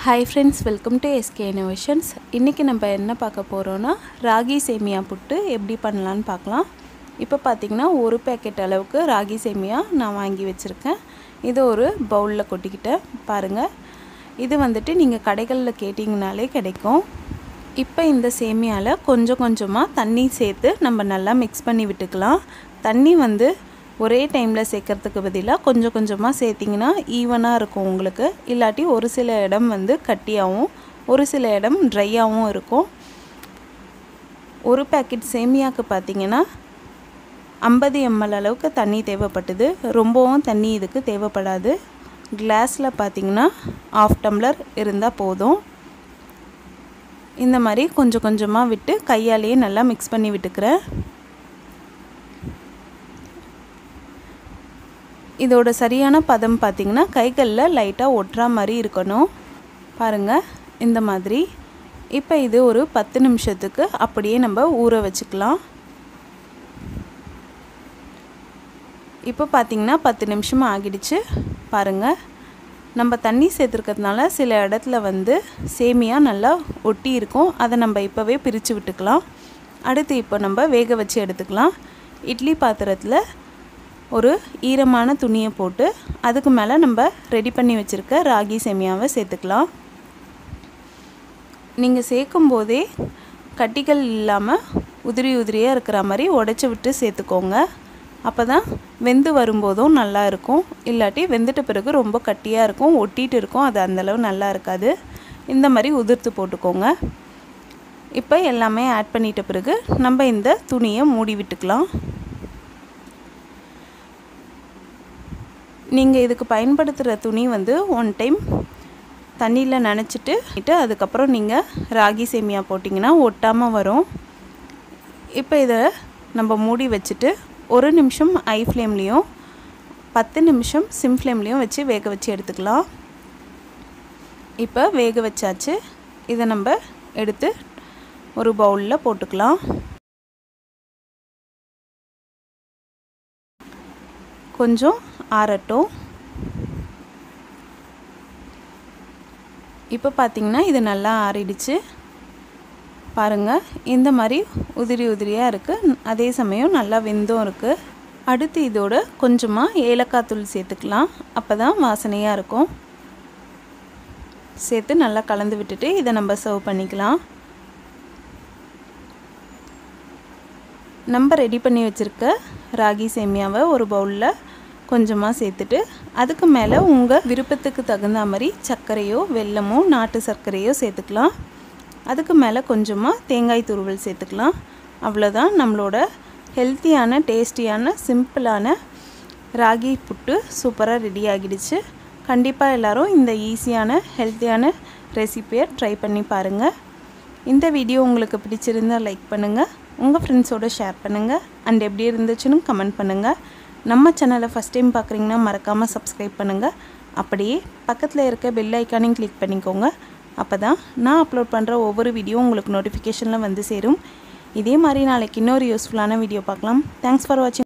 Hi friends, welcome to SK Innovations. இன்னைக்கு நம்ம என்ன பார்க்க போறோம்னா ராகி சேமியா புட்டு எப்படி பண்ணலாம்னு பார்க்கலாம். இப்போ பாத்தீங்கன்னா ஒரு பாக்கெட் அளவுக்கு ராகி சேமியா நான் வாங்கி வச்சிருக்கேன். இது ஒரு பவுல்ல கொட்டிக்கிட்டேன் பாருங்க. இது வந்துட்டு நீங்க கடைகள்ல கேட்டிங்கனாலே கிடைக்கும். இப்போ இந்த சேமியால கொஞ்சம் கொஞ்சமா தண்ணி சேர்த்து நம்ம நல்லா mix பண்ணி விட்டுக்கலாம். தண்ணி வந்து ஒரே டைம்ல சேர்க்கிறதுக்கு பதிலா கொஞ்சம் கொஞ்சமா சேர்த்தீங்கன்னா ஈவனா இருக்கும் உங்களுக்கு. இல்லாட்டி ஒரு சில இடம் வந்து கட்டியாவும் ஒரு சில இடம் ட்ரையாவும் இருக்கும். ஒரு பாக்கெட் சேமியாக்கு பாத்தீங்கன்னா 50 ml அளவுக்கு தண்ணி தேவைப்பட்டது. ரொம்பவும் தண்ணி இதுக்கு தேவைப்படாது. கிளாஸ்ல பாத்தீங்கன்னா 1/2 டம்ளர் இருந்தா போதும். இந்த மாதிரி கொஞ்சம் கொஞ்சமா விட்டு கையாலேயே நல்லா mix பண்ணி விட்டுக்கறேன். இதோட சரியான பதம் பாத்தீங்கன்னா கைகள்ல லைட்டா ஒட்றா மாதிரி இருக்கணும். பாருங்க இந்த மாதிரி. இப்போ இது ஒரு 10 நிமிஷத்துக்கு அப்படியே நம்ம ஊற வச்சுக்கலாம். இப்போ பாத்தீங்கன்னா 10 நிமிஷம் ஆகிடுச்சு. பாருங்க. நம்ம தண்ணி சேர்த்திருக்கிறதுனால சில இடத்துல வந்து சேமியா நல்லா ஒட்டி இருக்கும். அத நம்ம இப்பவே பிரிச்சு விட்டுக்கலாம். அடுத்து இப்போ நம்ம வேக வச்சு எடுத்துக்கலாம். இட்லி பாத்திரத்துல ஒரு ஈரமான துணியை போட்டு அதுக்கு மேல நம்ம ரெடி பண்ணி வச்சிருக்க ராகி சேமியாவை சேர்த்துக்கலாம். நீங்க சேக்கும்போதே கட்டிகள் இல்லாம உதிரி உதிரியா இருக்கிற மாதிரி உடைச்சு விட்டு சேர்த்துக்கோங்க. அப்பதான் வெந்து வரும்போதும் நல்லா இருக்கும். இல்லாட்டி வெந்திட்ட பிறகு ரொம்ப கட்டியா இருக்கும், ஒட்டிட்டு இருக்கும். அது அந்த அளவு நல்லா இருக்காது. இந்த மாதிரி உதிர்த்து போட்டுக்கோங்க. இப்போ எல்லாமே ஆட் பண்ணிட்ட பிறகு நம்ம இந்த துணியை மூடி விட்டுக்கலாம். நீங்க இதுக்கு பயன்படுத்துற துணி வந்து ஒன் டைம் தண்ணில நனைச்சிட்டு அதுக்கு அப்புறம் நீங்க ராகி சேமியா போடிங்கனா ஒட்டாம வரும். இப்போ இத நம்ம மூடி வச்சிட்டு 1 நிமிஷம் ஹை ஃப்ளேம்லயும் 10 நிமிஷம் சிம் ஃப்ளேம்லயும் வச்சு வேக வச்சு எடுத்துக்கலாம். இப்போ வேக வச்சாச்சு. இத நம்ம எடுத்து ஒரு பவுல்ல போட்டுக்கலாம். கொஞ்சம் ஆறட்டும். இப்போ பாத்தீங்கன்னா இது நல்லா ஆறிடுச்சு. பாருங்க இந்த மாதிரி உதிரி உதிரியா இருக்கு. அதே சமயம் நல்லா வெந்தும் இருக்கு. அடுத்து இதோட கொஞ்சமா ஏலக்காய் தூள் சேர்த்துக்கலாம். அப்பதான் வாசனையா இருக்கும். சேர்த்து நல்லா கலந்து விட்டுட்டு இத நம்ம சர்வ் பண்ணிக்கலாம். நம்ம ரெடி பண்ணி வச்சிருக்க ராகி சேமியாவை ஒரு பவுல்ல கொஞ்சமா சேர்த்துட்டு அதுக்கு மேல உங்க விருப்பத்துக்கு தகுந்த மாதிரி சர்க்கரையோ வெல்லமோ நாட்டு சர்க்கரையோ சேர்த்துக்கலாம். அதுக்கு மேல கொஞ்சமா தேங்காய் துருவல் சேர்த்துக்கலாம். அவ்வளவுதான் நம்மளோட ஹெல்தியான டேஸ்டியான சிம்பிளான ராகி புட்டு சூப்பரா ரெடி ஆகிடுச்சு. கண்டிப்பா எல்லாரும் இந்த ஈஸியான ஹெல்தியான ரெசிபியை ட்ரை பண்ணி பாருங்க. இந்த வீடியோ உங்களுக்கு பிடிச்சிருந்தா லைக் பண்ணுங்க. உங்க ஃப்ரெண்ட்ஸோட ஷேர் பண்ணுங்க. and எப்படி இருந்துச்சுன்னு கமெண்ட் பண்ணுங்க. நம்ம சேனலை ஃபர்ஸ்ட் டைம் பார்க்கறீங்கன்னா மறக்காம Subscribe பண்ணுங்க. அப்படியே பக்கத்துல இருக்க பெல் ஐகானையும் கிளிக் பண்ணிக்கோங்க. அப்பதான் நான் அப்லோட் பண்ற ஒவ்வொரு வீடியோ உங்களுக்கு நோட்டிஃபிகேஷன்ல வந்து சேரும். இதே மாதிரி நாளைக்கு இன்னொரு யூஸ்ஃபுல்லான வீடியோ பார்க்கலாம். Thanks for watching.